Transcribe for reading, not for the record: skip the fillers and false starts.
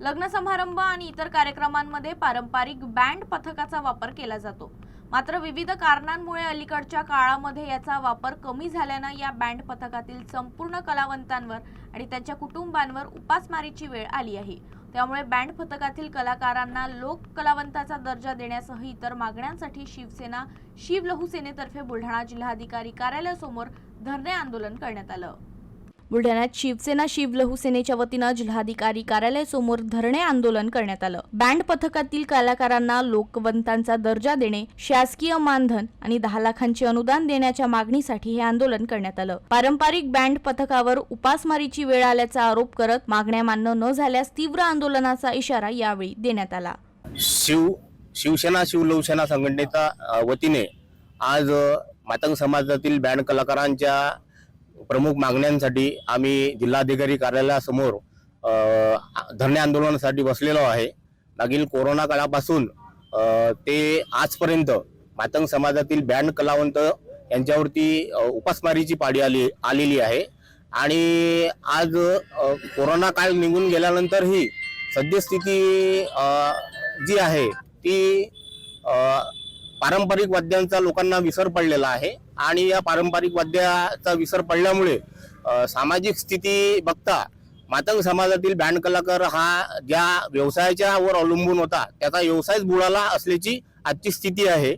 लग्न समारंभ आणि इतर कार्यक्रमांमध्ये पारंपरिक बँड पथकाचा वापर केला जातो। मात्र विविध कारणांमुळे अलीकडच्या काळामध्ये याचा वापर कमी झाल्याने या बँड पथकातील संपूर्ण कलावंतांवर आणि त्यांच्या कुटुंबांवर उपासमारीची वेळ आली आहे। त्यामुळे बँड पथकातील कलाकारांना लोक कलावंताचा दर्जा देण्यासह इतर मागण्यांसाठी शिवसेना शिवलहू सेनेतर्फे बुलढाणा जिल्हाधिकारी कार्यालयासमोर धरणे आंदोलन करण्यात आलं। बुलढाण्यात शिवसेना शिवलहू सेनेच्या वतीने जिल्हाधिकारी कार्यालयासमोर धरणे आंदोलन करण्यात आलं। बँड पथकातील कलाकारांना लोकवंतांचा दर्जा देणे, शासकीय मानधन आणि 10 लाखांचे अनुदान देण्याच्या मागणीसाठी हे आंदोलन करण्यात आलं। पारंपरिक बँड पथकावर उपासमारीची वेळ आल्याचा आरोप करत मागण्या मान्य न झाल्यास तीव्र आंदोलनाचा इशारा यावेळी देण्यात आला। शिवसेना शिवलहू सेना संघटनेच्या वतीने आज मातंग समाजातील बँड कलाकारांच्या प्रमुख मागण्यांसाठी आम्ही जिल्हाधिकारी कार्यालयासमोर धरणे आंदोलनासाठी बसलेलो आहे। मागील कोरोना काळापासून ते आजपर्यंत मातंग समाजातील बँड कलावंत यांच्यावरती उपासमारीची पाळी आलेली आहे आणि आज कोरोना काळ निघून गेल्यानंतरही सद्यस्थिती जी आहे ती पारंपरिक वाद्यांचा लोकांना विसर पडलेला आहे आणि या पारंपरिक वाद्याचा विसर पडल्यामुळे सामाजिक स्थिती बघता मातंग समाजातील बँड कलाकार हा ज्या व्यवसायाच्या वर अवलंबून होता त्याचा व्यवसायच बुडाला असल्याची आजची स्थिती आहे।